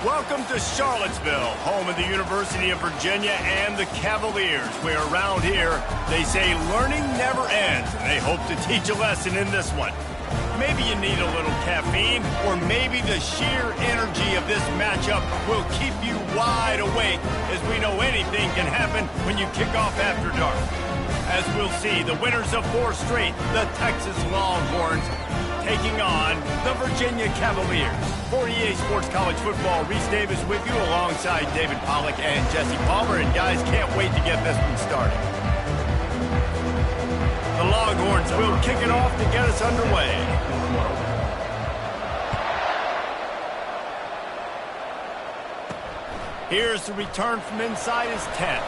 Welcome to Charlottesville, home of the University of Virginia and the Cavaliers, where around here they say learning never ends, and they hope to teach a lesson in this one. Maybe you need a little caffeine, or maybe the sheer energy of this matchup will keep you wide awake, as we know anything can happen when you kick off after dark. As we'll see, the winners of 4 straight, the Texas Longhorns, taking on the Virginia Cavaliers. For EA Sports College Football, Reese Davis with you alongside David Pollack and Jesse Palmer. And guys, can't wait to get this one started. The Longhorns will kick it off to get us underway. Here's the return from inside his 10.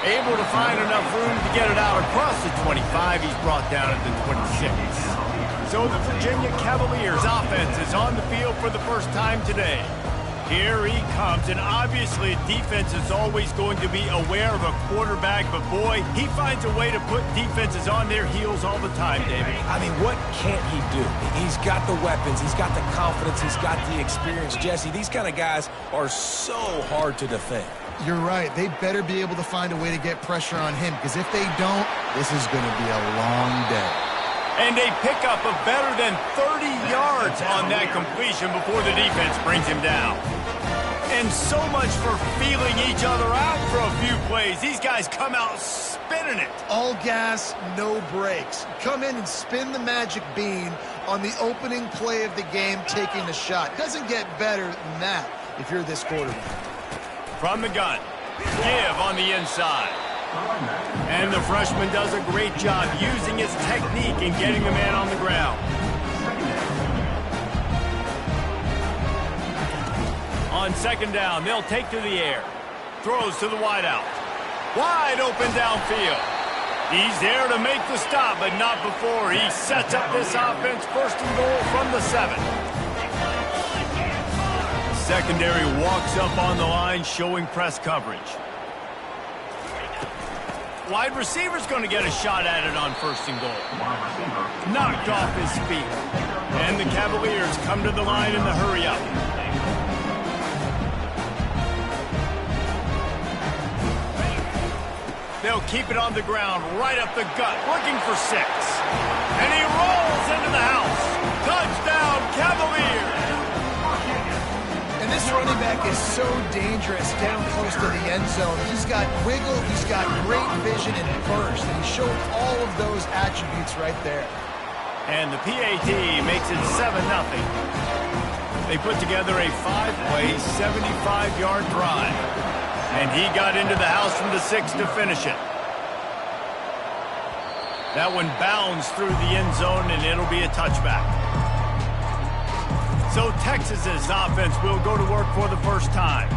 Able to find enough room to get it out across the 25. He's brought down at the 26. So the Virginia Cavaliers offense is on the field for the first time today. Here he comes, and obviously defense is always going to be aware of a quarterback, but boy, he finds a way to put defenses on their heels all the time, David. I mean, what can't he do? He's got the weapons, he's got the confidence, he's got the experience. Jesse, these kind of guys are so hard to defend. You're right. They better be able to find a way to get pressure on him, because if they don't, this is going to be a long day. And they pick up a better than 30 yards on that completion before the defense brings him down. And so much for feeling each other out for a few plays. These guys come out spinning it. All gas, no brakes. Come in and spin the magic bean on the opening play of the game, taking a shot. Doesn't get better than that if you're this quarterback. From the gun, give on the inside. And the freshman does a great job using his technique and getting the man on the ground. On second down, they'll take to the air. Throws to the wideout. Wide open downfield. He's there to make the stop, but not before he sets up this offense first and goal from the 7. Secondary walks up on the line, showing press coverage. Wide receiver's going to get a shot at it on first and goal. Knocked off his feet. And the Cavaliers come to the line in the hurry-up. They'll keep it on the ground, right up the gut, looking for 6. And he rolls into the house. Touchdown, Cavaliers! This running back is so dangerous down close to the end zone. He's got wiggle, he's got great vision and burst, and he showed all of those attributes right there. And the PAT makes it 7-0. They put together a 5-play, 75-yard drive. And he got into the house from the 6 to finish it. That one bounds through the end zone, and it'll be a touchback. So Texas's offense will go to work for the first time.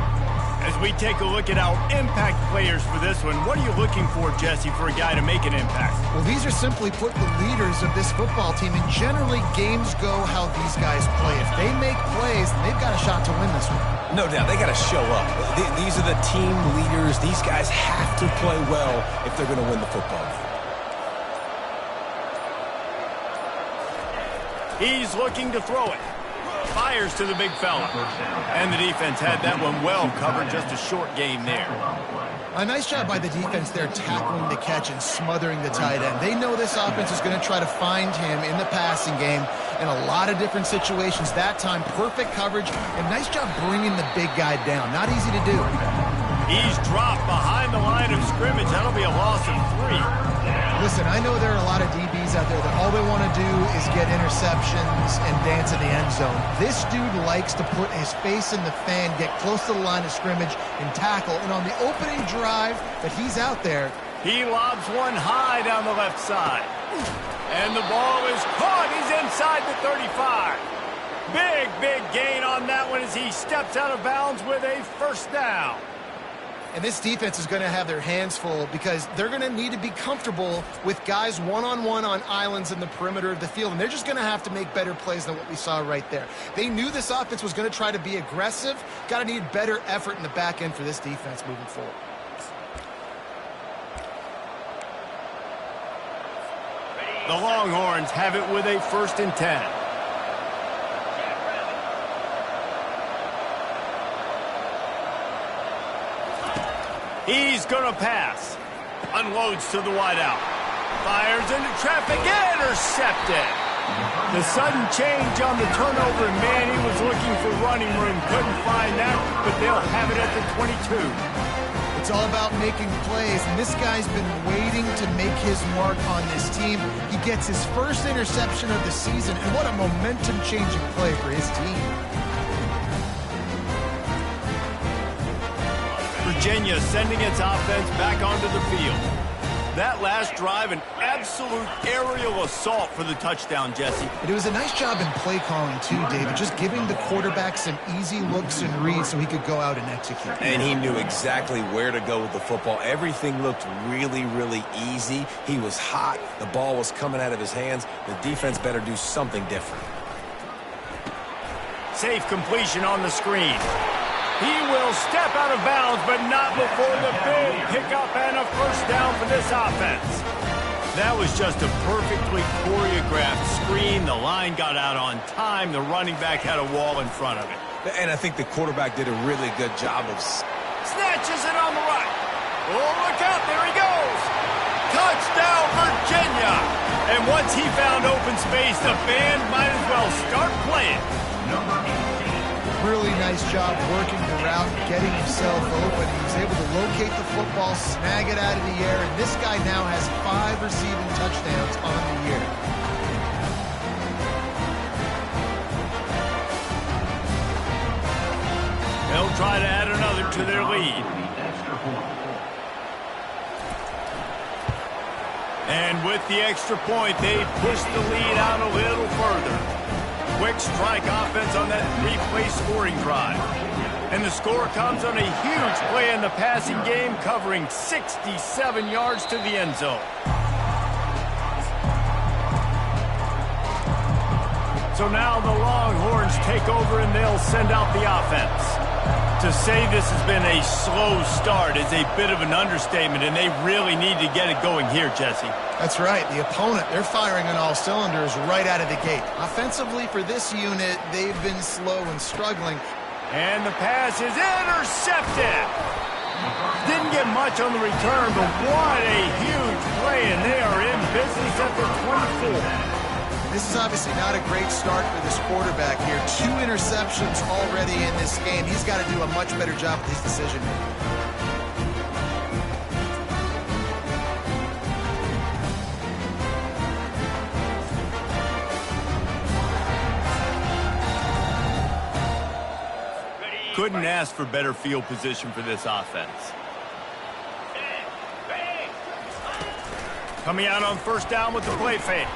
As we take a look at our impact players for this one, what are you looking for, Jesse, for a guy to make an impact? Well, these are simply put the leaders of this football team, and generally games go how these guys play. If they make plays, they've got a shot to win this one. No doubt, they got to show up. These are the team leaders. These guys have to play well if they're going to win the football game. He's looking to throw it. Fires to the big fella. And the defense had that one well covered. Just a short gain there. A nice job by the defense there, tackling the catch and smothering the tight end. They know this offense is going to try to find him in the passing game in a lot of different situations. That time, perfect coverage, and nice job bringing the big guy down. Not easy to do. He's dropped behind the line of scrimmage. That'll be a loss of 3. Listen, I know there are a lot of DBs out there that all they want to do is get interceptions and dance in the end zone. This dude likes to put his face in the fan, get close to the line of scrimmage, and tackle. And on the opening drive that he's out there, he lobs one high down the left side. And the ball is caught. He's inside the 35. Big gain on that one as he steps out of bounds with a first down. And this defense is going to have their hands full because they're going to need to be comfortable with guys one-on-one on islands in the perimeter of the field. And they're just going to have to make better plays than what we saw right there. They knew this offense was going to try to be aggressive. Got to need better effort in the back end for this defense moving forward. The Longhorns have it with a 1st and 10. He's going to pass. Unloads to the wideout. Fires into traffic. Intercepted. The sudden change on the turnover, and man, he was looking for running room. Couldn't find that, but they'll have it at the 22. It's all about making plays, and this guy's been waiting to make his mark on this team. He gets his first interception of the season, and what a momentum-changing play for his team. Virginia sending its offense back onto the field. That last drive, an absolute aerial assault for the touchdown, Jesse. And it was a nice job in play calling, too, David, just giving the quarterback some easy looks and reads so he could go out and execute. And he knew exactly where to go with the football. Everything looked really, really easy. He was hot. The ball was coming out of his hands. The defense better do something different. Safe completion on the screen. He will step out of bounds, but not before the big pickup and a first down for this offense. That was just a perfectly choreographed screen. The line got out on time. The running back had a wall in front of it. And I think the quarterback did a really good job of... Snatches it on the right. Oh, look out. There he goes. Touchdown, Virginia. And once he found open space, the band might as well start playing. Really nice job working the route and getting himself open. He was able to locate the football, snag it out of the air, and this guy now has 5 receiving touchdowns on the year. They'll try to add another to their lead. And with the extra point, they push the lead out a little further. Quick strike offense on that 3-play scoring drive. And the score comes on a huge play in the passing game, covering 67 yards to the end zone. So now the Longhorns take over and they'll send out the offense. To say this has been a slow start is a bit of an understatement, and they really need to get it going here, Jesse. That's right. The opponent, they're firing on all cylinders right out of the gate. Offensively, for this unit, they've been slow and struggling. And the pass is intercepted. Didn't get much on the return, but what a huge play, and they are in business at the 24. This is obviously not a great start for this quarterback here. 2 interceptions already in this game. He's got to do a much better job with his decision making. Couldn't ask for better field position for this offense. Coming out on first down with the play fake.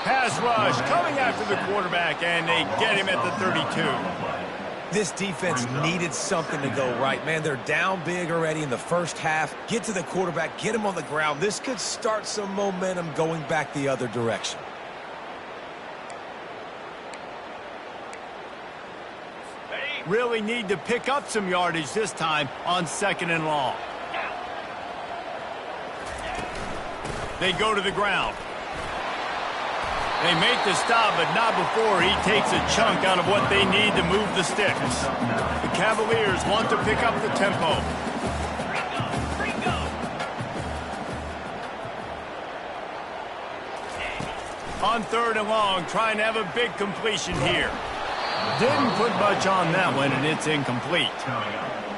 Pass rush coming after the quarterback, and they get him at the 32. This defense needed something to go right, man. They're down big already in the first half. Get to the quarterback, get him on the ground. This could start some momentum going back the other direction. Really need to pick up some yardage this time on 2nd and long. They go to the ground. They make the stop, but not before he takes a chunk out of what they need to move the sticks. The Cavaliers want to pick up the tempo. On 3rd and long, trying to have a big completion here. Didn't put much on that one, and it's incomplete.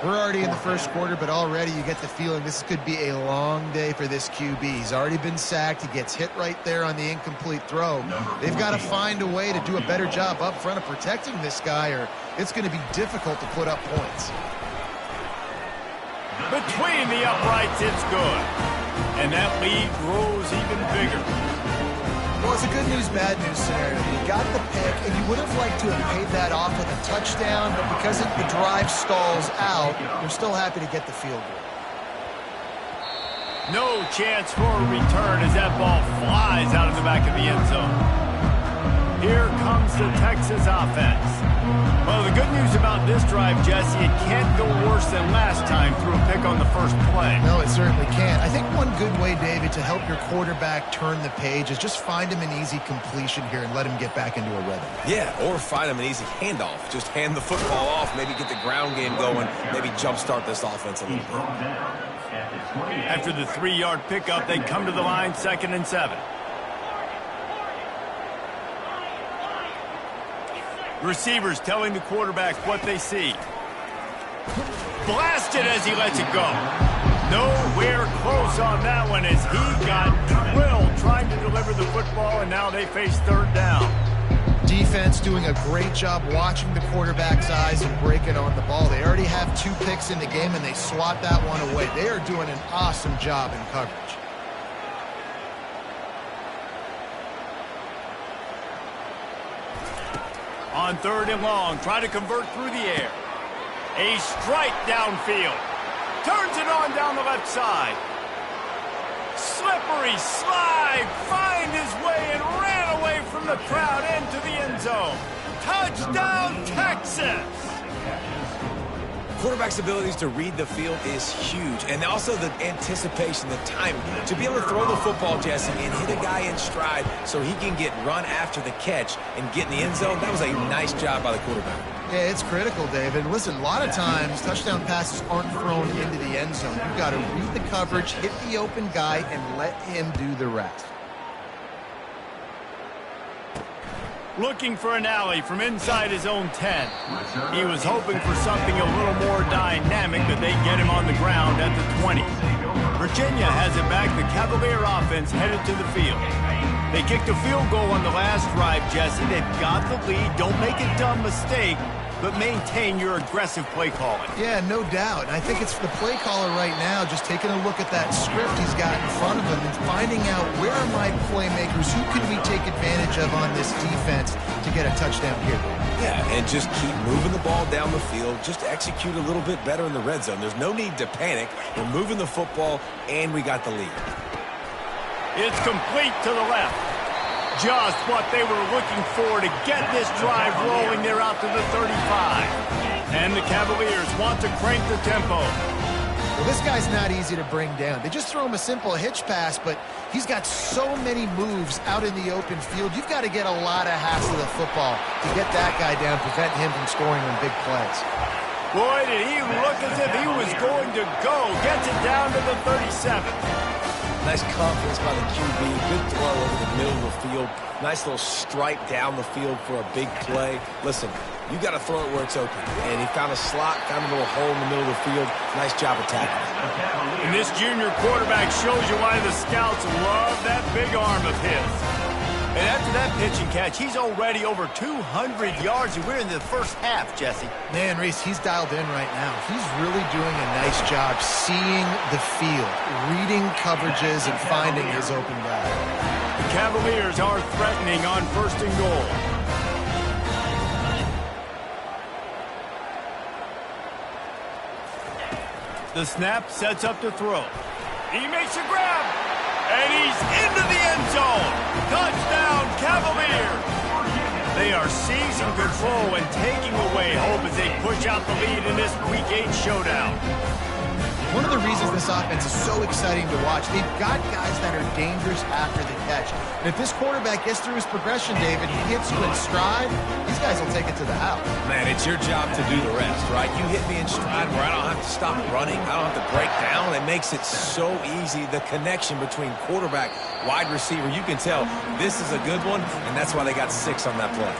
We're already in the first quarter, but already you get the feeling this could be a long day for this QB. He's already been sacked. He gets hit right there on the incomplete throw. They've got to find a way to do a better job up front of protecting this guy, or it's going to be difficult to put up points. Between the uprights, it's good. And that lead grows even bigger. Well, it's a good news, bad news scenario. You got the pick, and you would have liked to have paid that off with a touchdown, but because the drive stalls out, you're still happy to get the field goal. No chance for a return as that ball flies out of the back of the end zone. here comes the Texas offense. Well, the good news about this drive, Jesse, it can't go worse than last time through a pick on the first play. No, it certainly can't. I think one good way, David, to help your quarterback turn the page is just find him an easy completion here and let him get back into a rhythm. Yeah, or find him an easy handoff. Just hand the football off, maybe get the ground game going, maybe jumpstart this offense a little bit. After the 3-yard pickup, they come to the line 2nd and 7. Receivers telling the quarterback what they see. Blasted as he lets it go. Nowhere close on that one as he got drilled trying to deliver the football, and now they face 3rd down. Defense doing a great job watching the quarterback's eyes and breaking on the ball. They already have 2 picks in the game, and they swat that one away. They are doing an awesome job in coverage. On 3rd and long, try to convert through the air. A strike downfield. Turns it on down the left side. Slippery slide. Find his way and ran away from the crowd into the end zone. Touchdown, Texas! Quarterback's abilities to read the field is huge, and also the anticipation, the timing. To be able to throw the football, Jesse, and hit a guy in stride so he can get run after the catch and get in the end zone, that was a nice job by the quarterback. Yeah, it's critical, David. Listen, a lot of times touchdown passes aren't thrown into the end zone. You've got to read the coverage, hit the open guy, and let him do the rest. Looking for an alley from inside his own 10. He was hoping for something a little more dynamic, but they get him on the ground at the 20. Virginia has it back. The Cavalier offense headed to the field. They kicked a field goal on the last drive, Jesse. They've got the lead. Don't make a dumb mistake, but maintain your aggressive play calling. Yeah, no doubt. And I think it's the play caller right now just taking a look at that script he's got in front of him and finding out where are my playmakers, who can we take advantage of on this defense to get a touchdown here. Yeah, and just keep moving the ball down the field. Just execute a little bit better in the red zone. There's no need to panic. We're moving the football, and we got the lead. It's complete to the left. Just what they were looking for to get this drive rolling. They're out to the 35. And the Cavaliers want to crank the tempo. Well, this guy's not easy to bring down. They just throw him a simple hitch pass, but he's got so many moves out in the open field. You've got to get a lot of hacks of the football to get that guy down, prevent him from scoring on big plays. Boy, did he look as if he was going to go. Gets it down to the 37. Nice confidence by the QB. Good throw over the middle of the field. Nice little stripe down the field for a big play. Listen, you got to throw it where it's open. And he found a slot, found a little hole in the middle of the field. Nice job attacking it. And this junior quarterback shows you why the scouts love that big arm of his. And after that pitch and catch, he's already over 200 yards, and we're in the first half, Jesse. Man, Reese, he's dialed in right now. He's really doing a nice job seeing the field, reading coverages, and finding his open guy. The Cavaliers are threatening on 1st and goal. The snap sets up to throw. He makes a grab. And he's into the end zone. Touchdown, Cavaliers. They are seizing control and taking away hope as they push out the lead in this Week 8 showdown. One of the reasons this offense is so exciting to watch, they've got guys that are dangerous after the catch. And if this quarterback gets through his progression, David, he hits you in stride, these guys will take it to the house. Man, it's your job to do the rest, right? You hit me in stride where I don't have to stop running. I don't have to break down. It makes it so easy. The connection between quarterback, wide receiver, you can tell this is a good one, and that's why they got 6 on that play.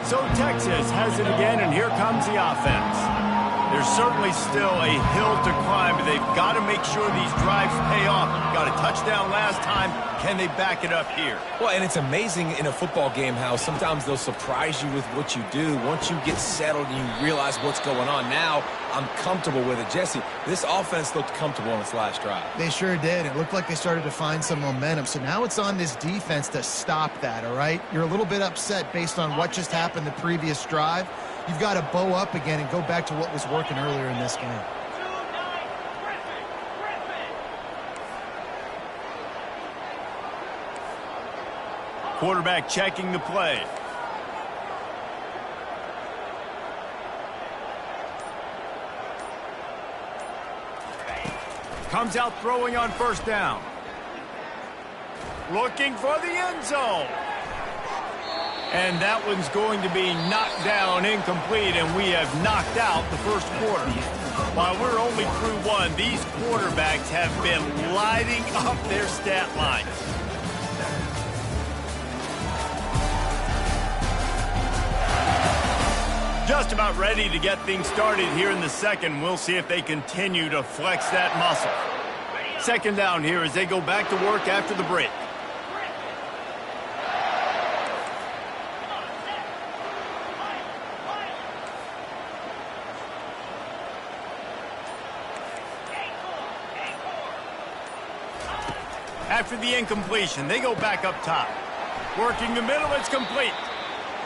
So Texas has it again, and here comes the offense. There's certainly still a hill to climb, but they've got to make sure these drives pay off. Got a touchdown last time. Can they back it up here? Well, and it's amazing in a football game how sometimes they'll surprise you with what you do. Once you get settled and you realize what's going on, now I'm comfortable with it. Jesse, this offense looked comfortable on its last drive. They sure did. It looked like they started to find some momentum. So now it's on this defense to stop that, all right? You're a little bit upset based on what just happened the previous drive. You've got to bow up again and go back to what was working earlier in this game. Quarterback checking the play. Comes out throwing on first down. Looking for the end zone. And that one's going to be knocked down incomplete, and we have knocked out the first quarter. While we're only through one, these quarterbacks have been lighting up their stat lines. Just about ready to get things started here in the second. We'll see if they continue to flex that muscle. Second down here as they go back to work after the break. After the incompletion, they go back up top. Working the middle, it's complete.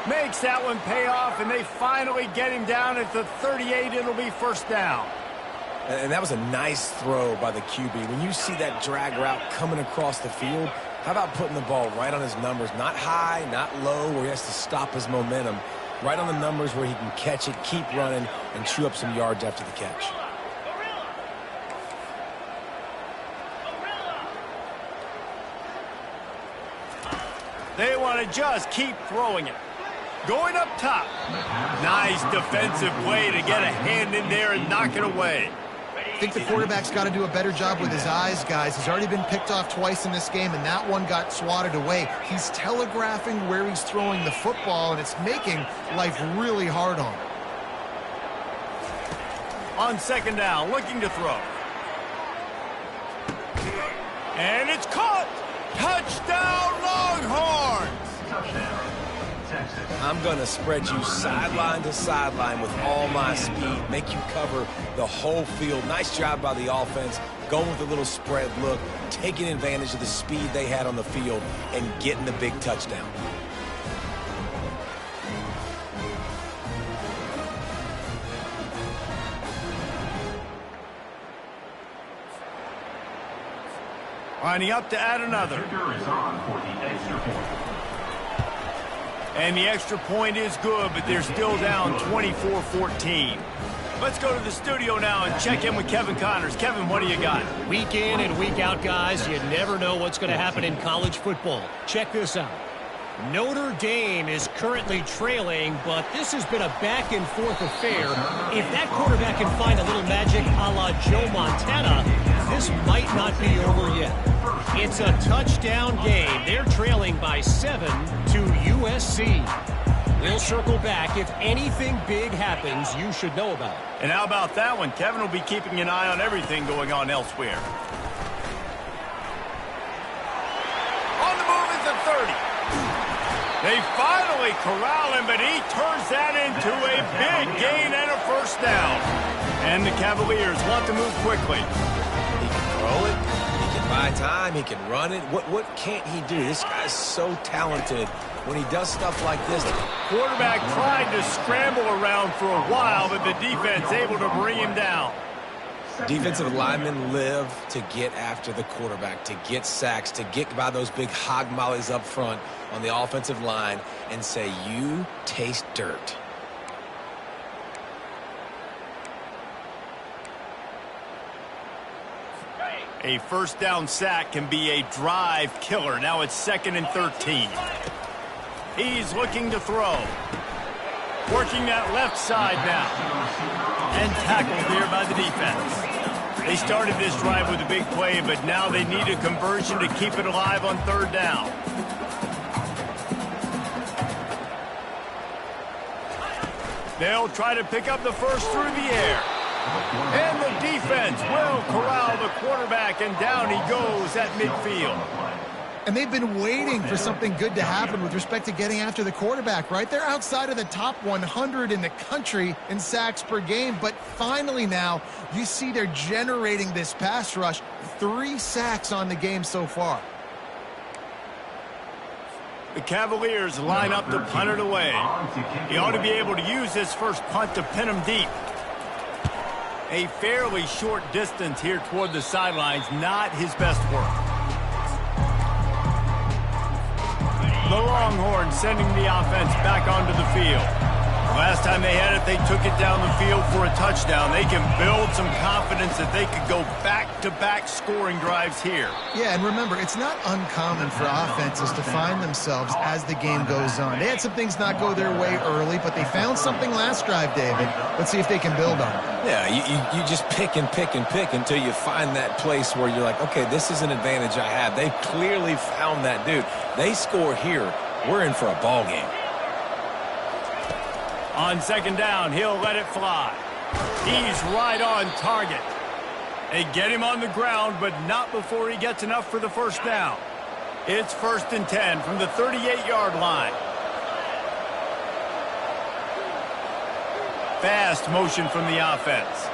Makes that one pay off, and they finally get him down at the 38. It'll be first down. And that was a nice throw by the QB. When you see that drag route coming across the field, how about putting the ball right on his numbers? Not high, not low, where he has to stop his momentum. Right on the numbers where he can catch it, keep running, and chew up some yards after the catch. They want to just keep throwing it. Going up top. Nice defensive play to get a hand in there and knock it away. I think the quarterback's got to do a better job with his eyes, guys. He's already been picked off twice in this game, and that one got swatted away. He's telegraphing where he's throwing the football, and it's making life really hard on him. On second down, looking to throw. And it's caught! Touchdown, Longhorns! Touchdown, Texas. I'm going to spread you sideline to sideline with all my speed, make you cover the whole field. Nice job by the offense, going with a little spread look, taking advantage of the speed they had on the field, and getting the big touchdown. Lining up to add another. And the extra point is good, but they're still down 24-14. Let's go to the studio now and check in with Kevin Connors. Kevin, what do you got? Week in and week out, guys, you never know what's going to happen in college football. Check this out. Notre Dame is currently trailing, but this has been a back-and-forth affair. If that quarterback can find a little magic a la Joe Montana, this might not be over yet. It's a touchdown game. They're trailing by 7 to USC. We'll circle back. If anything big happens, you should know about it. And how about that one? Kevin will be keeping an eye on everything going on elsewhere. On the move is the 30. They finally corral him, but he turns that into a big gain and a first down. And the Cavaliers want to move quickly. He can throw it. He can buy time. He can run it. What can't he do? This guy's so talented. When he does stuff like this, quarterback tried to scramble around for a while, but the defense able to bring him down. Defensive linemen live to get after the quarterback, to get sacks, to get by those big hog mollies up front on the offensive line and say, you taste dirt. A first down sack can be a drive killer. Now it's 2nd and 13. He's looking to throw. Working that left side now. And tackled here by the defense. They started this drive with a big play, but now they need a conversion to keep it alive on 3rd down. They'll try to pick up the first through the air. And the defense will corral the quarterback, and down he goes at midfield. And they've been waiting for something good to happen with respect to getting after the quarterback, right? They're outside of the top 100 in the country in sacks per game, but finally now you see they're generating this pass rush. 3 sacks on the game so far. The Cavaliers line up to punt it away. He ought to be able to use this first punt to pin him deep. A fairly short distance here toward the sidelines, not his best work. The Longhorns sending the offense back onto the field. Last time they had it, they took it down the field for a touchdown. They can build some confidence that they could go back-to-back scoring drives here. Yeah, and remember, it's not uncommon for offenses to find themselves as the game goes on. They had some things not go their way early, but they found something last drive, David. Let's see if they can build on it. Yeah, you just pick and pick and pick until you find that place where you're like, okay, this is an advantage I have. They clearly found that dude. They score here. We're in for a ball game. On second down, he'll let it fly. He's right on target. They get him on the ground, but not before he gets enough for the first down. It's 1st and 10 from the 38-yard line. Fast motion from the offense.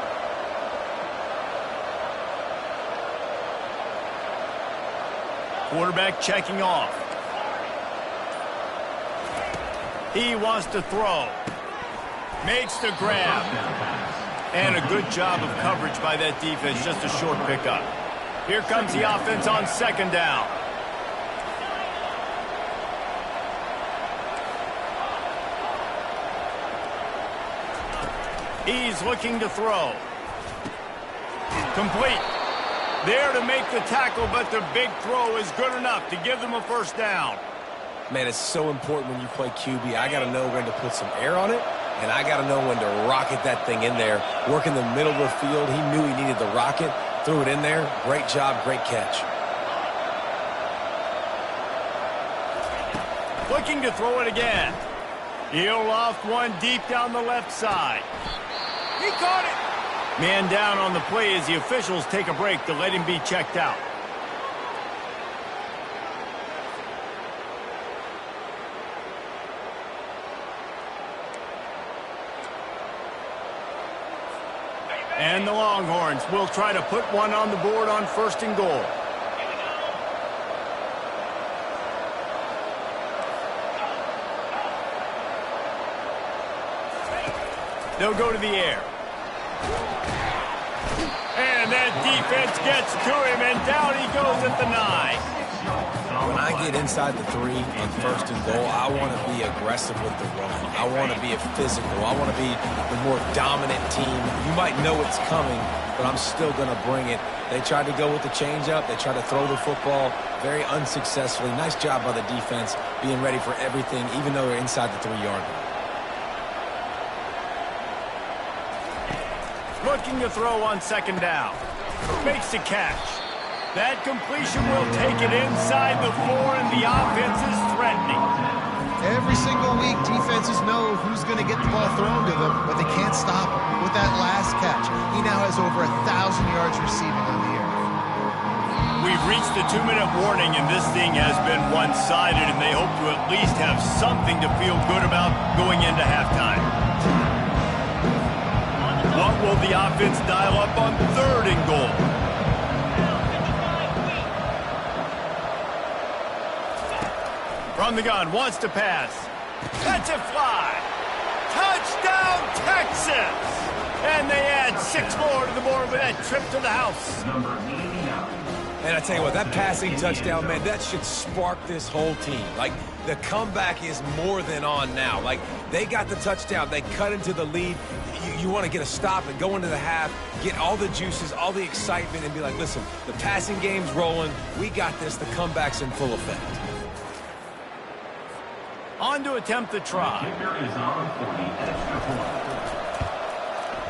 Quarterback checking off. He wants to throw. Makes the grab. And a good job of coverage by that defense. Just a short pickup. Here comes the offense on second down. He's looking to throw. Complete. There to make the tackle, but the big throw is good enough to give them a first down. Man, it's so important when you play QB. I got to know when to put some air on it, and I got to know when to rocket that thing in there. Work in the middle of the field. He knew he needed the rocket. Threw it in there. Great job, great catch. Looking to throw it again. He'll loft one deep down the left side. He caught it. Man down on the play as the officials take a break to let him be checked out. And the Longhorns will try to put one on the board on 1st and goal. They'll go to the air. And that defense gets to him, and down he goes at the 9. When I get inside the 3 on 1st and goal, I want to be aggressive with the run. I want to be physical. I want to be the more dominant team. You might know it's coming, but I'm still going to bring it. They tried to go with the changeup. They tried to throw the football very unsuccessfully. Nice job by the defense being ready for everything, even though they're inside the 3-yard line. Looking to throw on second down. Makes the catch. That completion will take it inside the 4, and the offense is threatening. Every single week, defenses know who's going to get the ball thrown to them, but they can't stop him with that last catch. He now has over 1,000 yards receiving on the year. We've reached the 2-minute warning, and this thing has been one-sided, and they hope to at least have something to feel good about going into halftime. What will the offense dial up on 3rd and goal? From the gun, wants to pass. Lets it fly. Touchdown, Texas! And they add 6 more to the board with that trip to the house. And I tell you what, that passing touchdown, man, that should spark this whole team. Like, the comeback is more than on now. Like, they got the touchdown. They cut into the lead. You want to get a stop and go into the half, get all the juices, all the excitement, and be like, listen, the passing game's rolling. We got this. The comeback's in full effect. On to attempt the try.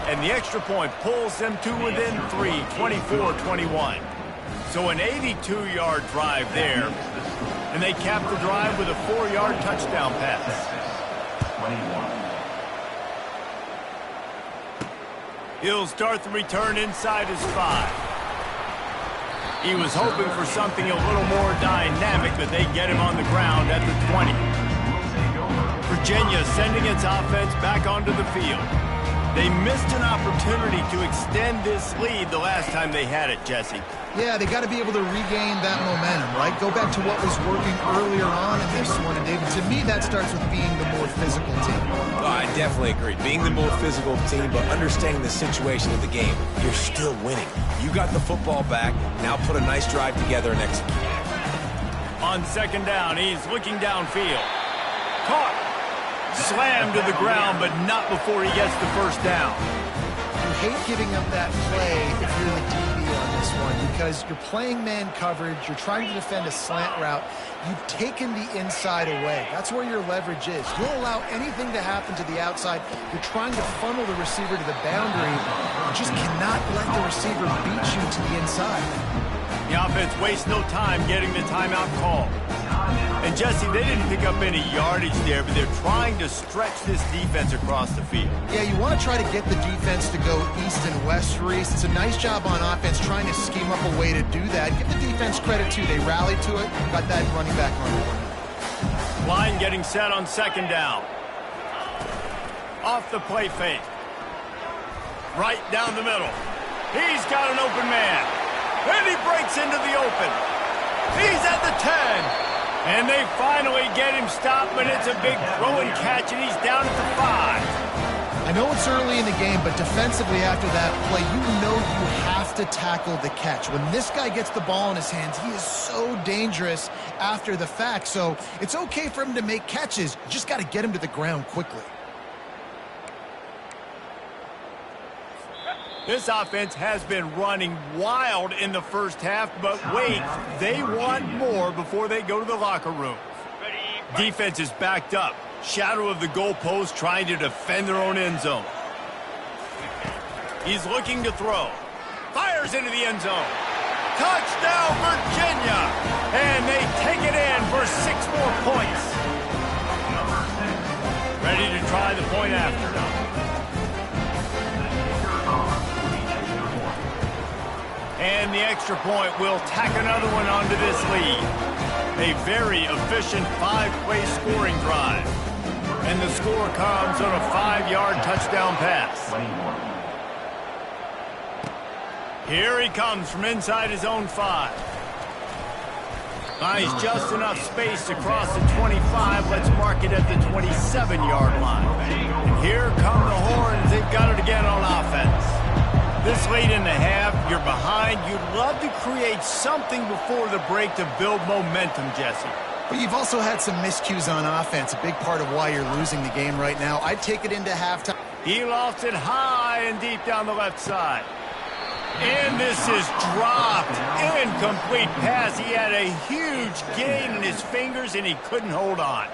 And the extra point pulls them to within 3, 24-21. So an 82-yard drive there. And they cap the drive with a 4-yard touchdown pass. He'll start the return inside his 5. He was hoping for something a little more dynamic, but they get him on the ground at the 20. Virginia sending its offense back onto the field. They missed an opportunity to extend this lead the last time they had it, Jesse. Yeah, they got to be able to regain that momentum, right? Go back to what was working earlier on in this one. And, David, to me, that starts with being the more physical team. Oh, I definitely agree. Being the more physical team, but understanding the situation of the game. You're still winning. You got the football back. Now put a nice drive together and execute. On second down, he's looking downfield. Caught. Slammed to the ground, but not before he gets the first down. You hate giving up that play if you're the DB on this one because you're playing man coverage, you're trying to defend a slant route, you've taken the inside away. That's where your leverage is. You'll allow anything to happen to the outside. You're trying to funnel the receiver to the boundary. You just cannot let the receiver beat you to the inside. The offense wastes no time getting the timeout call. And Jesse, they didn't pick up any yardage there, but they're trying to stretch this defense across the field. Yeah, you want to try to get the defense to go east and west, Reese. It's a nice job on offense trying to scheme up a way to do that. Give the defense credit, too. They rallied to it, got that running back on board. Line getting set on second down. Off the play fake. Right down the middle. He's got an open man. And he breaks into the open. He's at the 10. And they finally get him stopped, but it's a big throw and catch, and he's down at the 5. I know it's early in the game, but defensively after that play, you know you have to tackle the catch. When this guy gets the ball in his hands, he is so dangerous after the fact. So it's okay for him to make catches. You just got to get him to the ground quickly. This offense has been running wild in the first half, but wait, they want more before they go to the locker room. Defense is backed up. Shadow of the goalpost trying to defend their own end zone. He's looking to throw. Fires into the end zone. Touchdown, Virginia! And they take it in for 6 more points. Ready to try the point after. And the extra point will tack another one onto this lead. A very efficient 5-play scoring drive. And the score comes on a 5-yard touchdown pass. Here he comes from inside his own 5. Buys just enough space to cross the 25. Let's mark it at the 27-yard line. And here come the Horns. They've got it again on offense. This late in the half, you're behind. You'd love to create something before the break to build momentum, Jesse. But you've also had some miscues on offense, a big part of why you're losing the game right now. I'd take it into halftime. He lofts it high and deep down the left side. And this is dropped. Incomplete pass. He had a huge gain in his fingers, and he couldn't hold on.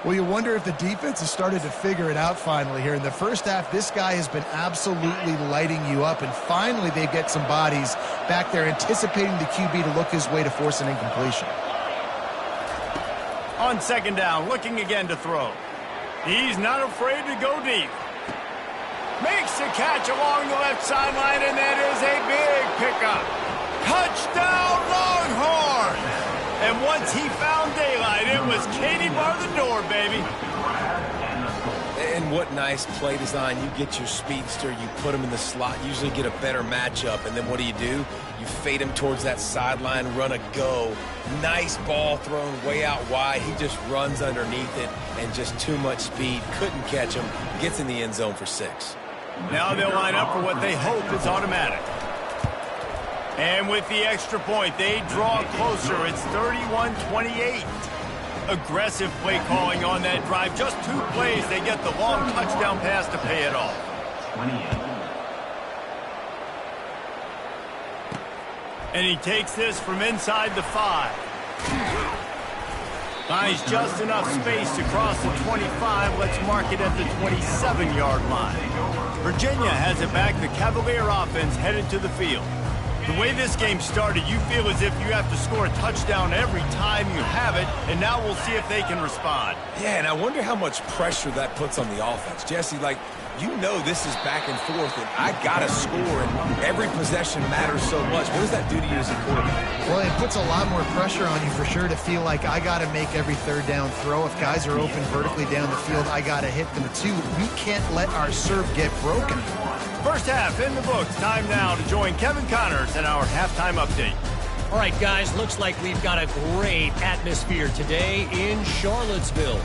Well, you wonder if the defense has started to figure it out finally here. In the first half, this guy has been absolutely lighting you up, and finally they get some bodies back there anticipating the QB to look his way to force an incompletion. On second down, looking again to throw. He's not afraid to go deep. Makes the catch along the left sideline, and that is a big pickup. Touchdown, Longhorns! And once he found daylight, it was Katie bar the door, baby. And what nice play design. You get your speedster, you put him in the slot, usually get a better matchup, and then what do? You fade him towards that sideline, run a go. Nice ball thrown way out wide. He just runs underneath it, and just too much speed. Couldn't catch him. Gets in the end zone for 6. Now they'll line up for what they hope is automatic. And with the extra point, they draw closer. It's 31-28. Aggressive play calling on that drive. Just 2 plays, they get the long touchdown pass to pay it off. 28. And he takes this from inside the 5. Buys just enough space to cross the 25. Let's mark it at the 27-yard line. Virginia has it back. The Cavalier offense headed to the field. The way this game started, you feel as if you have to score a touchdown every time you have it, and now we'll see if they can respond. Yeah, and I wonder how much pressure that puts on the offense. Jesse, you know this is back and forth, and I got to score, and every possession matters so much. What does that do to you as a quarterback? Well, it puts a lot more pressure on you for sure to feel like I got to make every third down throw. If guys are open vertically down the field, I got to hit them too. We can't let our serve get broken. First half in the books. Time now to join Kevin Connors in our halftime update. All right, guys, looks like we've got a great atmosphere today in Charlottesville.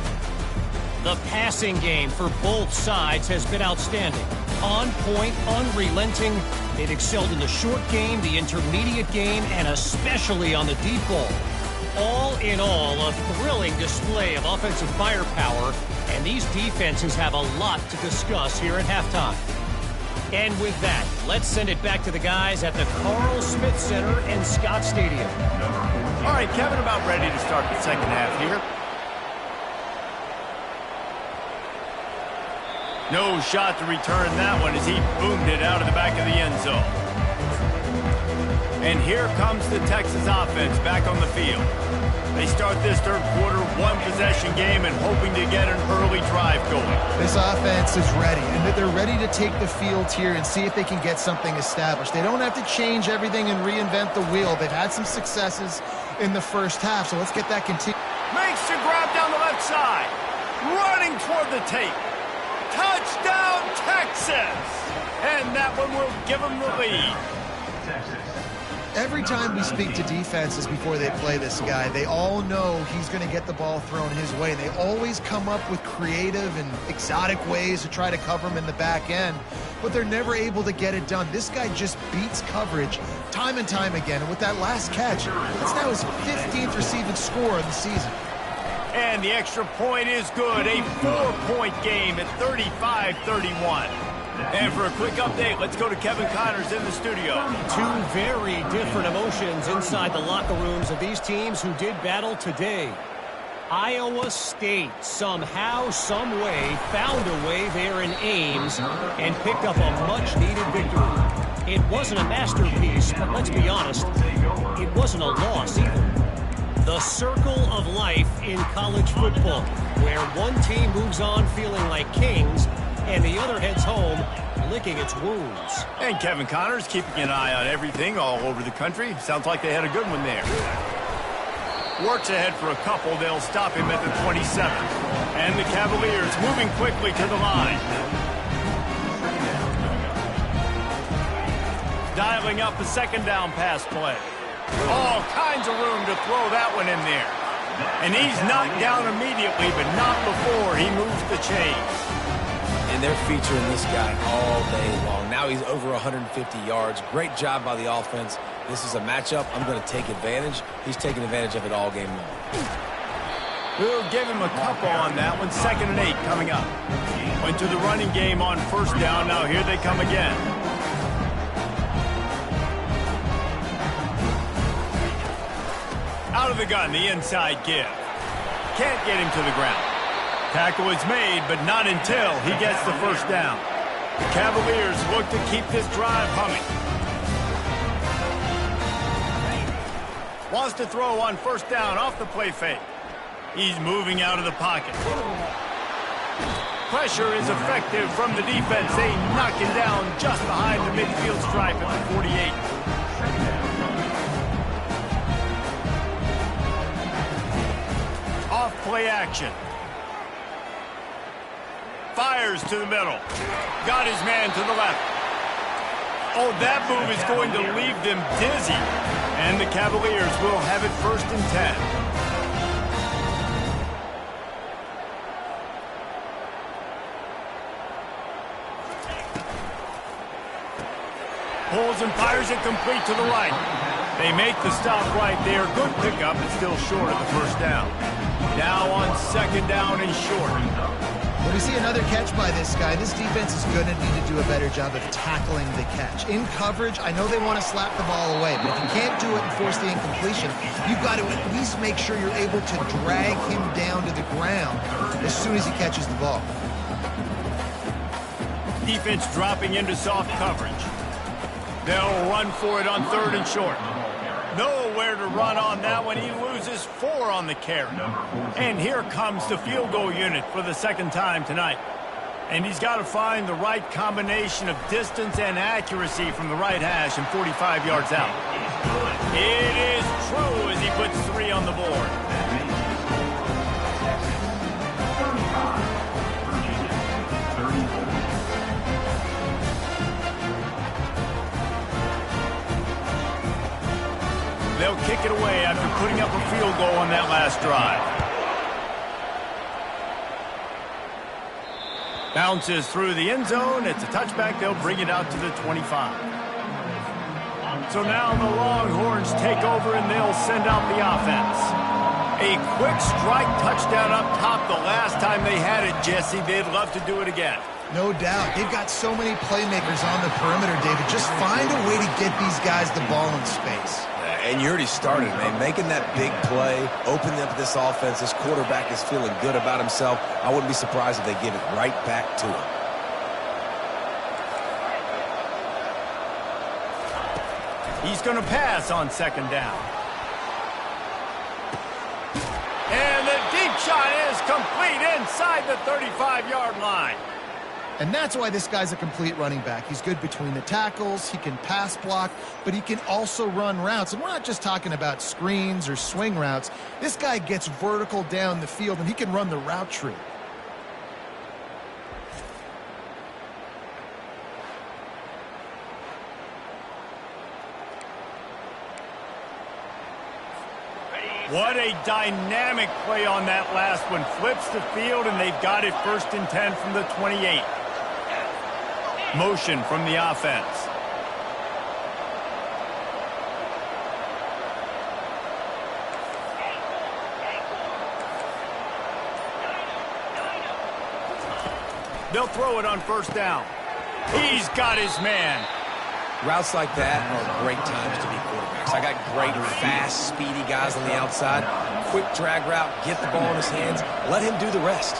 The passing game for both sides has been outstanding. On point, unrelenting. They've excelled in the short game, the intermediate game, and especially on the deep ball. All in all, a thrilling display of offensive firepower, and these defenses have a lot to discuss here at halftime. And with that, let's send it back to the guys at the Carl Smith Center in Scott Stadium. All right, Kevin, about ready to start the second half here. No shot to return that one as he boomed it out of the back of the end zone. And here comes the Texas offense back on the field. They start this third quarter one-possession game and hoping to get an early drive going. This offense is ready, and they're ready to take the field here and see if they can get something established. They don't have to change everything and reinvent the wheel. They've had some successes in the first half, so let's get that continued. Makes the grab down the left side. Running toward the tape. Touchdown, Texas! And that one will give them the lead. Every time we speak to defenses before they play this guy, they all know he's going to get the ball thrown his way. They always come up with creative and exotic ways to try to cover him in the back end, but they're never able to get it done. This guy just beats coverage time and time again, and with that last catch, that's now his 15th receiving score of the season. And the extra point is good. A 4-point game at 35-31. And for a quick update, let's go to Kevin Connors in the studio. Two very different emotions inside the locker rooms of these teams who did battle today. Iowa State somehow, some way, found a way there in Ames and picked up a much-needed victory. It wasn't a masterpiece, but let's be honest, it wasn't a loss either. The circle of life in college football, where one team moves on feeling like kings and the other heads home licking its wounds. And Kevin Connors keeping an eye on everything all over the country. Sounds like they had a good one there. Works ahead for a couple. They'll stop him at the 27. And the Cavaliers moving quickly to the line. Dialing up a second down pass play. All kinds of room to throw that one in there. And he's knocked down immediately, but not before he moves the chains. And they're featuring this guy all day long. Now he's over 150 yards. Great job by the offense. This is a matchup I'm going to take advantage. He's taking advantage of it all game long. We'll give him a couple on that one. 2nd and 8 coming up. Went to the running game on first down. Now here they come again. Out of the gun, the inside give. Can't get him to the ground. Tackle is made, but not until he gets the first down. The Cavaliers look to keep this drive humming. Wants to throw on first down off the play fake. He's moving out of the pocket. Pressure is effective from the defense. They knock him down just behind the midfield stripe at the 48. Off play action. Fires to the middle. Got his man to the left. Oh, that move is going to leave them dizzy. And the Cavaliers will have it 1st and 10. Pulls and fires it complete to the right. They make the stop right there. Good pickup, but still short of the first down. Now on 2nd down and short. When we see another catch by this guy, this defense is going to need to do a better job of tackling the catch. In coverage, I know they want to slap the ball away, but if you can't do it and force the incompletion, you've got to at least make sure you're able to drag him down to the ground as soon as he catches the ball. Defense dropping into soft coverage. They'll run for it on 3rd and short. Nowhere to run on that one. He loses 4 on the carry. And here comes the field goal unit for the 2nd time tonight. And he's got to find the right combination of distance and accuracy from the right hash and 45 yards out. It is true as he puts 3 on the board. They'll kick it away after putting up a field goal on that last drive. Bounces through the end zone. It's a touchback. They'll bring it out to the 25. So now the Longhorns take over and they'll send out the offense. A quick strike touchdown up top the last time they had it, Jesse. They'd love to do it again. No doubt. They've got so many playmakers on the perimeter, David. Just find a way to get these guys the ball in space. And you already started, man. Making that big play, opening up this offense. This quarterback is feeling good about himself. I wouldn't be surprised if they give it right back to him. He's going to pass on second down. And the deep shot is complete inside the 35-yard line. And that's why this guy's a complete running back. He's good between the tackles, he can pass block, but he can also run routes. And we're not just talking about screens or swing routes. This guy gets vertical down the field, and he can run the route tree. What a dynamic play on that last one. Flips the field, and they've got it 1st and 10 from the 28. Motion from the offense. They'll throw it on 1st down. He's got his man. Routes like that are great times to be quarterbacks. I got great, fast, speedy guys on the outside. Quick drag route, get the ball in his hands, let him do the rest.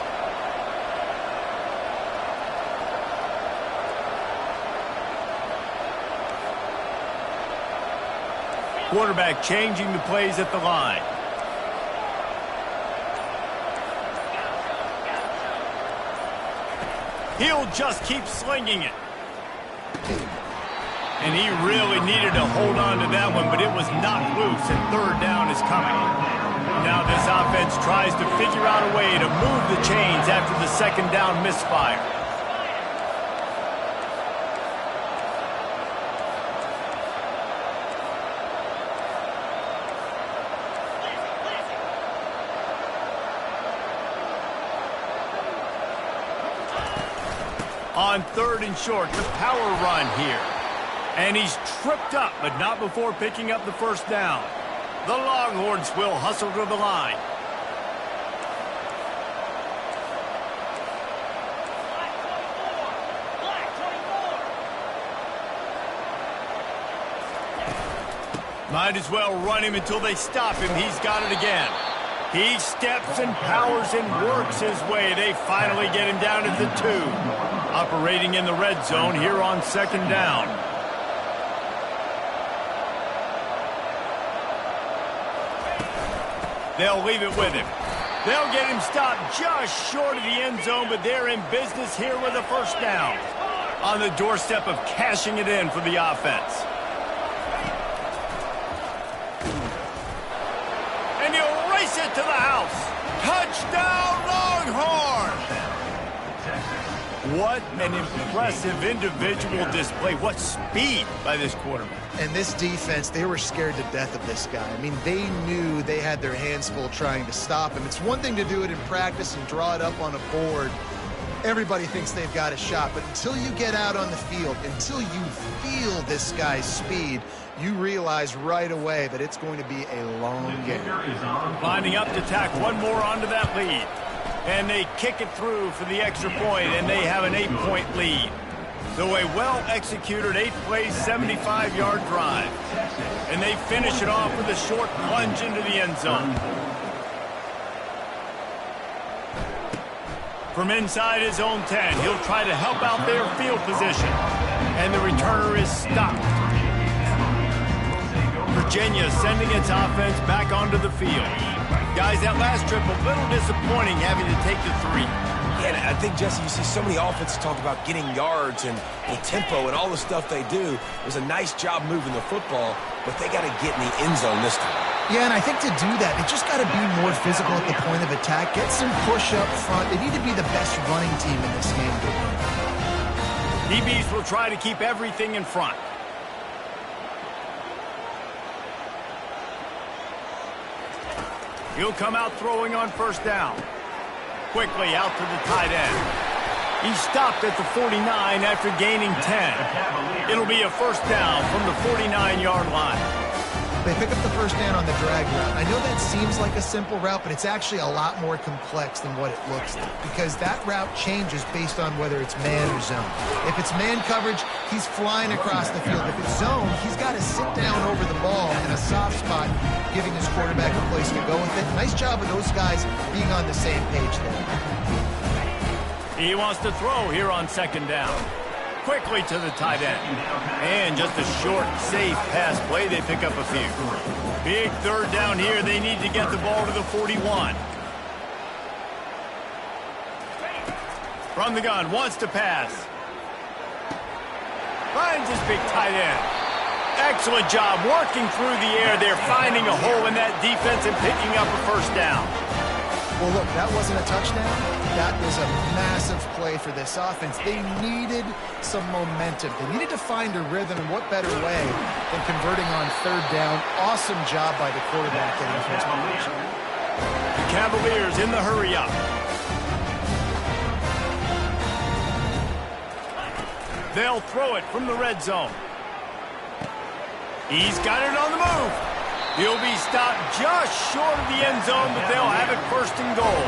Quarterback changing the plays at the line. He'll just keep slinging it. And he really needed to hold on to that one, but it was knocked loose, and 3rd down is coming. Now this offense tries to figure out a way to move the chains after the 2nd down misfire. On 3rd and short, the power run here. And he's tripped up, but not before picking up the 1st down. The Longhorns will hustle to the line. Might as well run him until they stop him. He's got it again. He steps and powers and works his way. They finally get him down at the 2. Operating in the red zone here on 2nd down. They'll leave it with him. They'll get him stopped just short of the end zone, but they're in business here with a 1st down. On the doorstep of cashing it in for the offense. And he'll race it to the house. Touchdown, Longhorns! What an impressive individual display. What speed by this quarterback. And this defense, they were scared to death of this guy. I mean, they knew they had their hands full trying to stop him. It's one thing to do it in practice and draw it up on a board. Everybody thinks they've got a shot, but until you get out on the field, until you feel this guy's speed, you realize right away that it's going to be a long game. Lining up to tack one more onto that lead. And they kick it through for the extra point, and they have an 8-point lead. So a well-executed 8-play, 75-yard drive. And they finish it off with a short plunge into the end zone. From inside his own 10, he'll try to help out their field position. And the returner is stopped. Virginia sending its offense back onto the field. Guys, that last trip a little disappointing having to take the 3. Yeah, and I think, Jesse, you see so many offenses talk about getting yards and the tempo and all the stuff they do. It was a nice job moving the football, but they got to get in the end zone this time. Yeah, and I think to do that, they just got to be more physical at the point of attack. Get some push up front. They need to be the best running team in this game to win. DBs will try to keep everything in front. He'll come out throwing on 1st down. Quickly out to the tight end. He stopped at the 49 after gaining 10. It'll be a 1st down from the 49-yard line. They pick up the first down on the drag route. I know that seems like a simple route, but it's actually a lot more complex than what it looks like because that route changes based on whether it's man or zone. If it's man coverage, he's flying across the field. If it's zone, he's got to sit down over the ball in a soft spot, giving his quarterback a place to go with it. Nice job of those guys being on the same page there. He wants to throw here on second down. Quickly to the tight end. And just a short, safe pass play. They pick up a few. Big third down here. They need to get the ball to the 41. From the gun, wants to pass. Finds his big tight end. Excellent job working through the air. They're finding a hole in that defense and picking up a first down. Well, look, that wasn't a touchdown. That was a massive play for this offense. They needed some momentum. They needed to find a rhythm, and what better way than converting on third down. Awesome job by the quarterback getting first position. The Cavaliers in the hurry-up. They'll throw it from the red zone. He's got it on the move. He'll be stopped just short of the end zone, but they'll have it first and goal.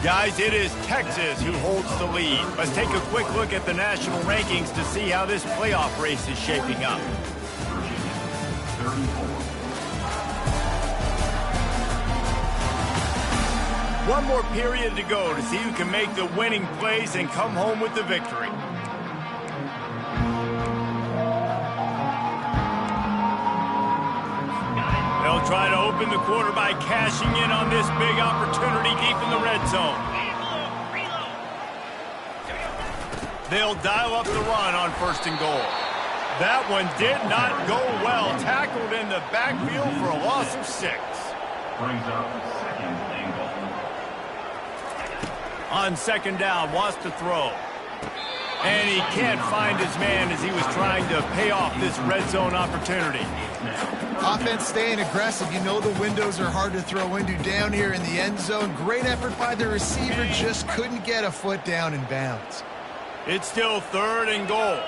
Guys, it is Texas who holds the lead. Let's take a quick look at the national rankings to see how this playoff race is shaping up. One more period to go to see who can make the winning plays and come home with the victory. They'll try to open the quarter by cashing in on this big opportunity deep in the red zone. They'll dial up the run on first and goal. That one did not go well. Tackled in the backfield for a loss of 6. Brings up second and goal. On second down, wants to throw. And he can't find his man as he was trying to pay off this red zone opportunity. Offense staying aggressive. You know the windows are hard to throw into down here in the end zone. Great effort by the receiver. Just couldn't get a foot down in bounds. It's still third and goal.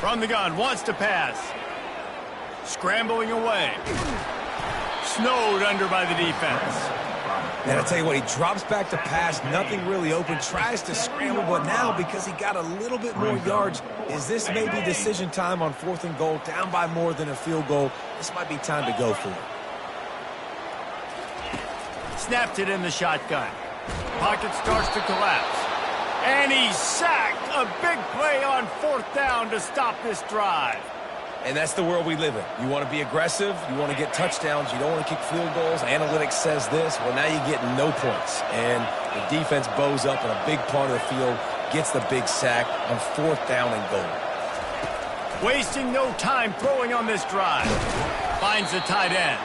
From the gun, wants to pass. Scrambling away. Snowed under by the defense. And I tell you what, he drops back to pass, nothing really open, tries to scramble, but now because he got a little bit more yards, is this maybe decision time on fourth and goal, down by more than a field goal? This might be time to go for it. Snapped it in the shotgun. Pocket starts to collapse. And he's sacked. A big play on fourth down to stop this drive. And that's the world we live in. You want to be aggressive, you want to get touchdowns, you don't want to kick field goals. Analytics says this, well, now you get no points. And the defense bows up in a big part of the field, gets the big sack on fourth down and goal. Wasting no time throwing on this drive. Finds the tight end.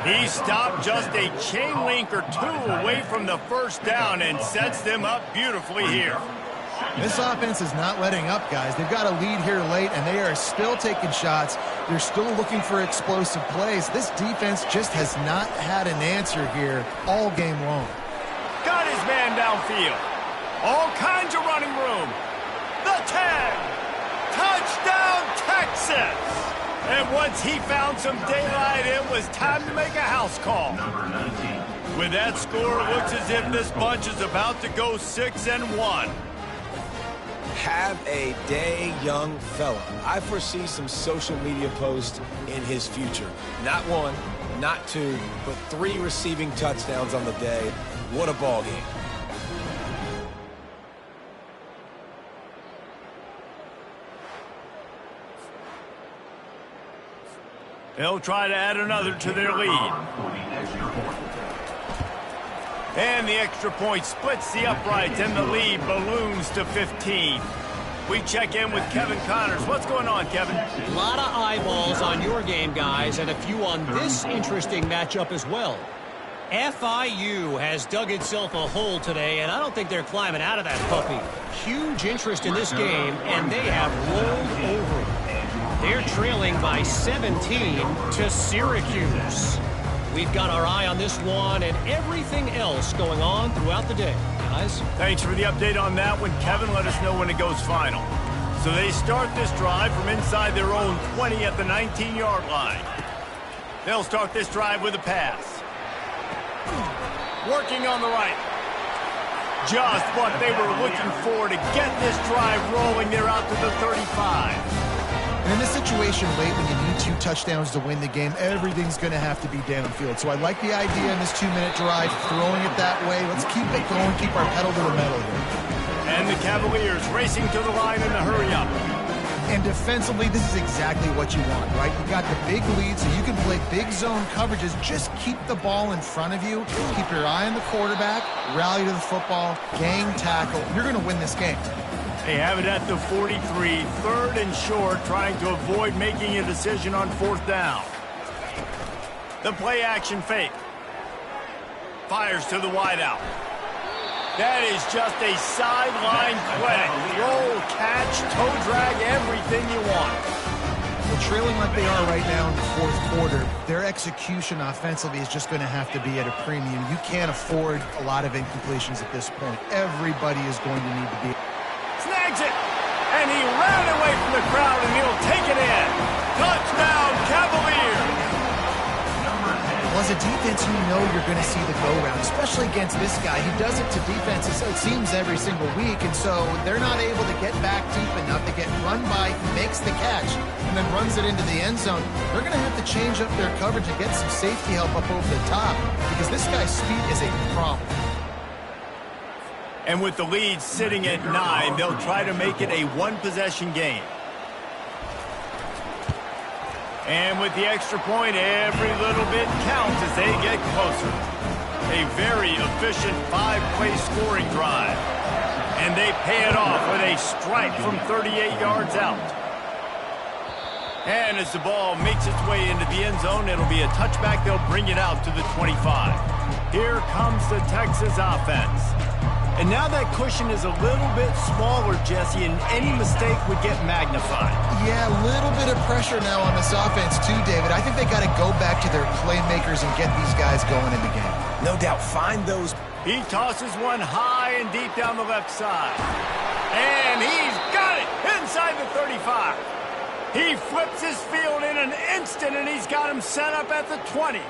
He stopped just a chain link or two away from the first down and sets them up beautifully here. This offense is not letting up, guys. They've got a lead here late, and they are still taking shots. They're still looking for explosive plays. This defense just has not had an answer here all game long. Got his man downfield. All kinds of running room. The tag. Touchdown, Texas. And once he found some daylight, it was time to make a house call. With that score, it looks as if this bunch is about to go 6-1. Have a day, young fella. I foresee some social media posts in his future. Not one, not two, but 3 receiving touchdowns on the day. What a ball game. They'll try to add another to their lead. And the extra point splits the uprights, and the lead balloons to 15. We check in with Kevin Connors. What's going on, Kevin? A lot of eyeballs on your game, guys, and a few on this interesting matchup as well. FIU has dug itself a hole today, and I don't think they're climbing out of that puppy. Huge interest in this game, and they have rolled over. They're trailing by 17 to Syracuse. We've got our eye on this one and everything else going on throughout the day, guys. Thanks for the update on that one, Kevin. Let us know when it goes final. So they start this drive from inside their own 20 at the 19-yard line. They'll start this drive with a pass. Working on the right. Just what they were looking for to get this drive rolling. They're out to the 35. And in this situation late when you need 2 touchdowns to win the game, everything's going to have to be downfield. So I like the idea in this 2-minute drive, throwing it that way. Let's keep it going, keep our pedal to the metal here. And the Cavaliers racing to the line in a hurry-up. And defensively, this is exactly what you want, right? You got the big lead, so you can play big zone coverages. Just keep the ball in front of you. Keep your eye on the quarterback. Rally to the football. Gang tackle. You're going to win this game. They have it at the 43, 3rd and short, trying to avoid making a decision on 4th down. The play-action fake. Fires to the wideout. That is just a sideline play. Roll, catch, toe drag, everything you want. Well, trailing like they are right now in the 4th quarter, their execution offensively is just going to have to be at a premium. You can't afford a lot of incompletions at this point. Everybody is going to need to be. Snags it, and he ran away from the crowd, and he'll take it in. Touchdown, Cavaliers! Well, as a defense, you know you're going to see the go-round, especially against this guy. He does it to defenses, it seems, every single week, and so they're not able to get back deep enough. They get run by, he makes the catch, and then runs it into the end zone. They're going to have to change up their coverage and get some safety help up over the top, because this guy's speed is a problem. And with the lead sitting at 9, they'll try to make it a 1-possession game. And with the extra point, every little bit counts as they get closer. A very efficient 5-play scoring drive. And they pay it off with a strike from 38 yards out. And as the ball makes its way into the end zone, it'll be a touchback. They'll bring it out to the 25. Here comes the Texas offense. And now that cushion is a little bit smaller, Jesse, and any mistake would get magnified. Yeah, a little bit of pressure now on this offense too, David. I think they got to go back to their playmakers and get these guys going in the game. No doubt, find those. He tosses one high and deep down the left side. And he's got it inside the 35. He flips his field in an instant, and he's got him set up at the 20.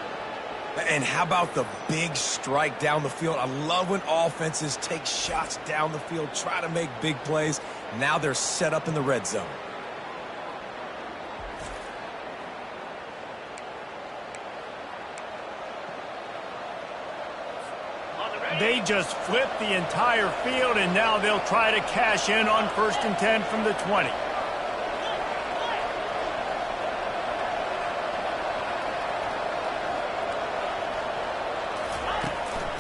And how about the big strike down the field? I love when offenses take shots down the field, try to make big plays. Now they're set up in the red zone. They just flipped the entire field, and now they'll try to cash in on 1st and 10 from the 20.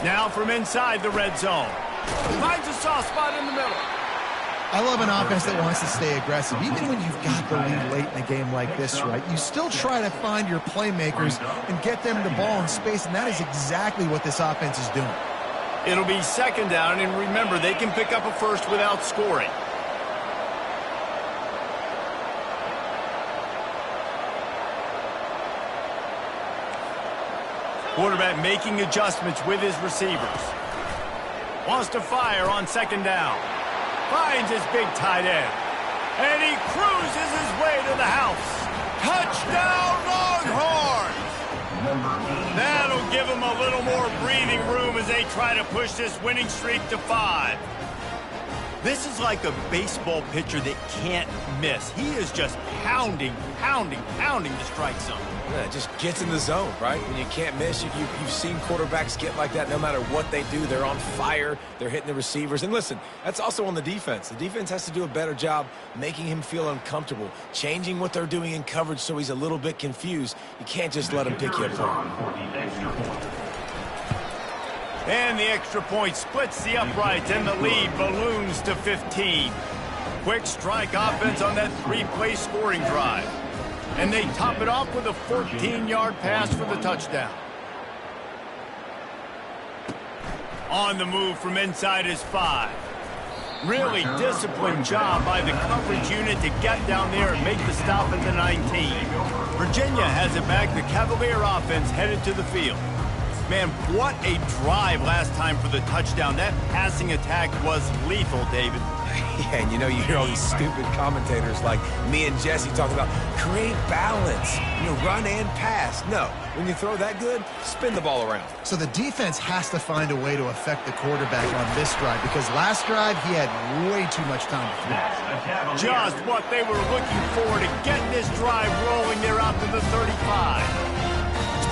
Now from inside the red zone. Finds a soft spot in the middle. I love an offense that wants to stay aggressive. Even when you've got the lead late in a game like this, right, you still try to find your playmakers and get them the ball in space, and that is exactly what this offense is doing. It'll be 2nd down, and remember, they can pick up a first without scoring. Quarterback making adjustments with his receivers. Wants to fire on 2nd down. Finds his big tight end. And he cruises his way to the house. Touchdown, Longhorns! That'll give them a little more breathing room as they try to push this winning streak to 5. This is like a baseball pitcher that can't miss. He is just pounding the strike zone. Yeah, it just gets in the zone, right? When you can't miss, you've seen quarterbacks get like that no matter what they do. They're on fire. They're hitting the receivers. And listen, that's also on the defense. The defense has to do a better job making him feel uncomfortable, changing what they're doing in coverage so he's a little bit confused. You can't just let him pick you apart. And the extra point splits the uprights, and the lead balloons to 15. Quick strike offense on that 3-play scoring drive. And they top it off with a 14-yard pass for the touchdown. On the move from inside his 5. Really disciplined job by the coverage unit to get down there and make the stop at the 19. Virginia has it back. The Cavalier offense headed to the field. Man, what a drive last time for the touchdown. That passing attack was lethal, David. Yeah, and you hear all these stupid commentators like me and Jesse talking about create balance, run and pass. No, when you throw that good, spin the ball around. So the defense has to find a way to affect the quarterback on this drive because last drive he had way too much time to throw. Just what they were looking for to get this drive rolling. They're out to the 35.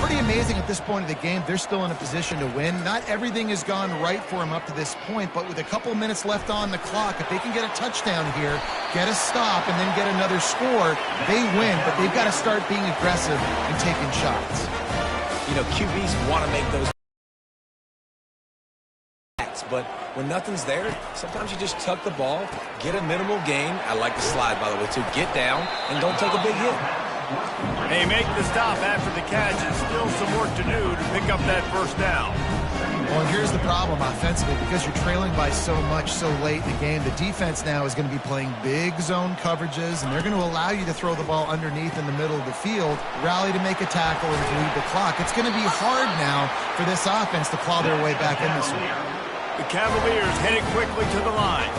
Pretty amazing at this point of the game. They're still in a position to win. Not everything has gone right for them up to this point, but with a couple minutes left on the clock, if they can get a touchdown here, get a stop, and then get another score, they win, but they've got to start being aggressive and taking shots. QBs want to make those bats, but when nothing's there, sometimes you just tuck the ball, get a minimal gain. I like the slide, by the way, too. Get down and don't take a big hit. They make the stop after the catch and still some work to do to pick up that first down. Well, and here's the problem offensively. Because you're trailing by so much so late in the game, the defense now is going to be playing big zone coverages, and they're going to allow you to throw the ball underneath in the middle of the field, rally to make a tackle, and lead the clock. It's going to be hard now for this offense to claw their way back in this one. The Cavaliers headed quickly to the line.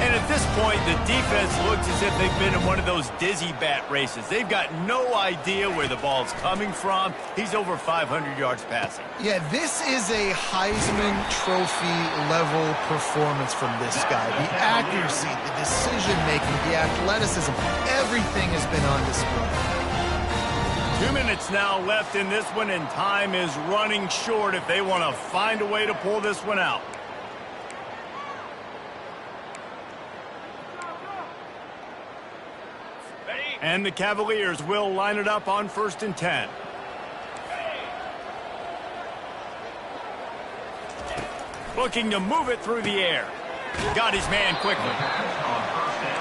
And at this point, the defense looks as if they've been in one of those dizzy bat races. They've got no idea where the ball's coming from. He's over 500 yards passing. Yeah, this is a Heisman Trophy level performance from this guy. The accuracy, the decision-making, the athleticism, everything has been on display. 2 minutes now left in this one, and time is running short if they want to find a way to pull this one out. And the Cavaliers will line it up on 1st and 10. Looking to move it through the air. Got his man quickly.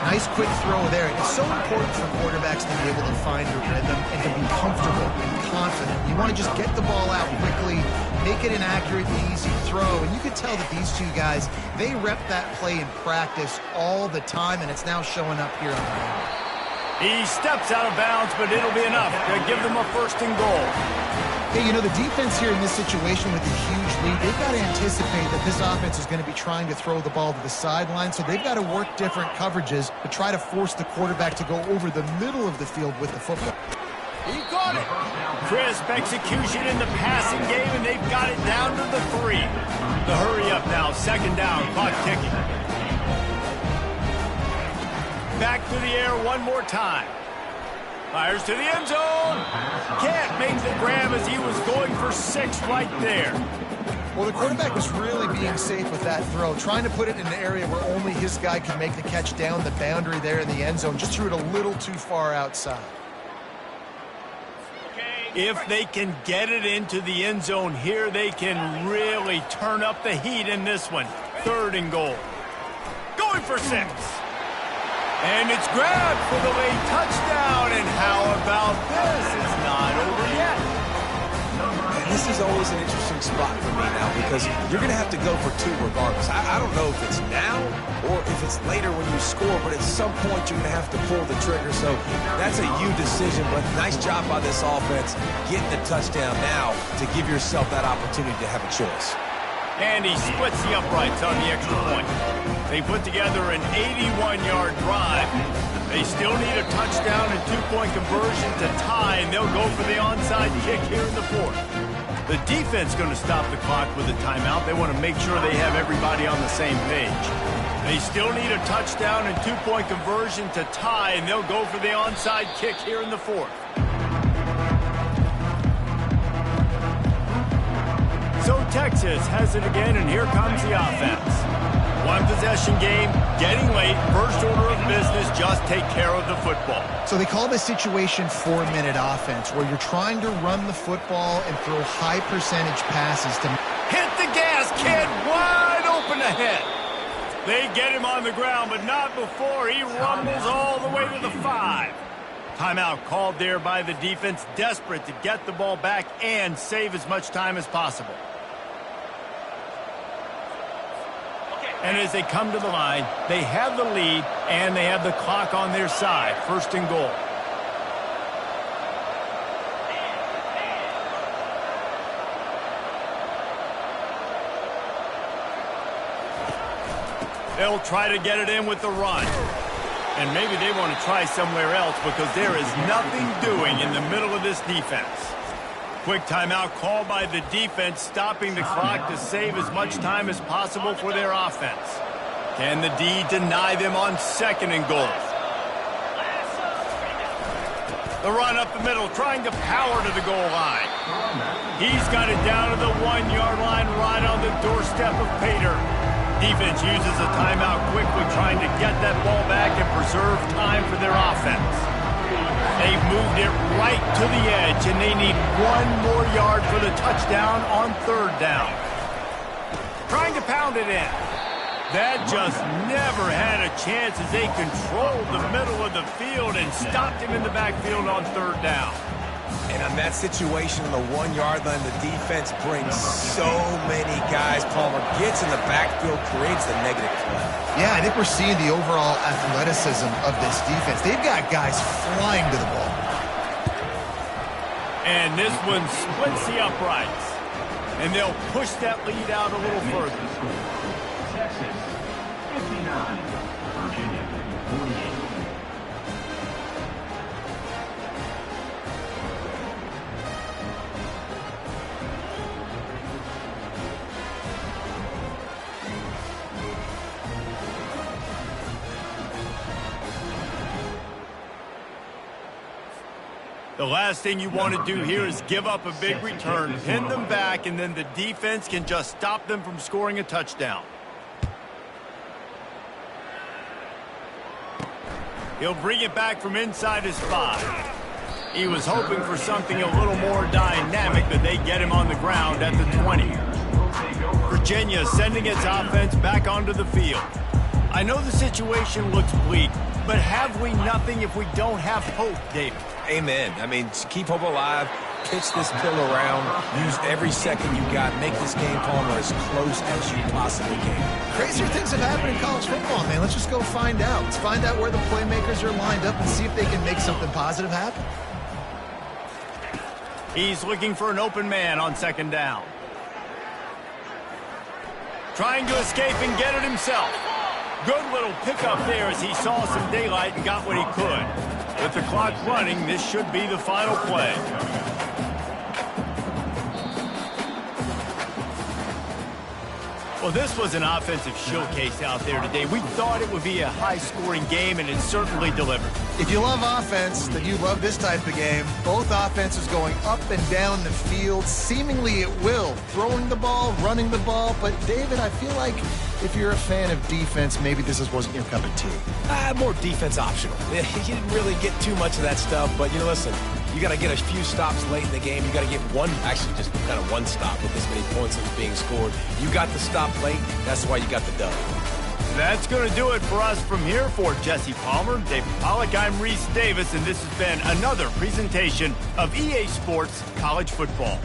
Nice quick throw there. It's so important for quarterbacks to be able to find a rhythm and to be comfortable and confident. You want to just get the ball out quickly, make it an accurate and easy throw. And you can tell that these two guys, they rep that play in practice all the time, and it's now showing up here on the field. He steps out of bounds, but it'll be enough to give them a 1st and goal. Hey, the defense here in this situation with a huge lead, they've got to anticipate that this offense is going to be trying to throw the ball to the sideline, so they've got to work different coverages to try to force the quarterback to go over the middle of the field with the football. He got it. Crisp execution in the passing game, and they've got it down to the 3. The hurry up now, 2nd down, clock ticking. Back to the air one more time. Fires to the end zone. Can't make the grab as he was going for 6 right there. Well, the quarterback was really being safe with that throw, trying to put it in an area where only his guy could make the catch down the boundary there in the end zone. Just threw it a little too far outside. If they can get it into the end zone here, they can really turn up the heat in this one. 3rd and goal. Going for 6. And it's grabbed for the late touchdown. And how about this? It's not over yet. And this is always an interesting spot for me now because you're going to have to go for 2 regardless. I don't know if it's now or if it's later when you score, but at some point you're going to have to pull the trigger. So that's a you decision, but nice job by this offense getting the touchdown now to give yourself that opportunity to have a choice. And he splits the uprights on the extra point. They put together an 81-yard drive. They still need a touchdown and 2-point conversion to tie, and they'll go for the onside kick here in the 4th. The defense going to stop the clock with a timeout. They want to make sure they have everybody on the same page. They still need a touchdown and 2-point conversion to tie, and they'll go for the onside kick here in the 4th. So Texas has it again, and here comes the offense. 1-possession game, getting late, first order of business, just take care of the football. So they call this situation 4-minute offense, where you're trying to run the football and throw high percentage passes to hit the gas, kid, wide open ahead. They get him on the ground, but not before he rumbles all the way to the 5. Timeout called there by the defense, desperate to get the ball back and save as much time as possible. And as they come to the line, they have the lead and they have the clock on their side. First and goal. They'll try to get it in with the run. And maybe they want to try somewhere else because there is nothing doing in the middle of this defense. Quick timeout called by the defense, stopping the clock to save as much time as possible for their offense. Can the D deny them on second and goal? The run up the middle, trying to power to the goal line. He's got it down to the 1-yard line, right on the doorstep of Pater. Defense uses a timeout quickly, trying to get that ball back and preserve time for their offense. They've moved it right to the edge, and they need 1 more yard for the touchdown on third down. Trying to pound it in. That just never had a chance as they controlled the middle of the field and stopped him in the backfield on third down. And on that situation on the 1-yard line, the defense brings so many guys. Palmer gets in the backfield, creates the negative play. Yeah, I think we're seeing the overall athleticism of this defense. They've got guys flying to the ball. And this one splits the uprights. And they'll push that lead out a little further. Texas, 59. Virginia, 48. The last thing you want to do here is give up a big return, pin them back, and then the defense can just stop them from scoring a touchdown. He'll bring it back from inside his 5. He was hoping for something a little more dynamic, but they get him on the ground at the 20. Virginia sending its offense back onto the field. I know the situation looks bleak, but have we nothing if we don't have hope, David? Amen. I mean, keep hope alive, pitch this pill around, use every second you got, make this game, Palmer, as close as you possibly can. Crazier things have happened in college football, man. Let's just go find out. Let's find out where the playmakers are lined up and see if they can make something positive happen. He's looking for an open man on second down. Trying to escape and get it himself. Good little pickup there as he saw some daylight and got what he could. With the clock running, this should be the final play. Well, this was an offensive showcase out there today. We thought it would be a high-scoring game, and it certainly delivered. If you love offense, then you love this type of game. Both offenses going up and down the field, seemingly at will. Throwing the ball, running the ball. But, David, I feel like if you're a fan of defense, maybe this wasn't your cup of tea. More defense optional. You didn't really get too much of that stuff, but, listen, you got to get a few stops late in the game. You got to get just kind of one stop with this many points that's being scored. You got the stop late. That's why you got the dub. That's going to do it for us from here. For Jesse Palmer, David Pollack, I'm Reese Davis, and this has been another presentation of EA Sports College Football.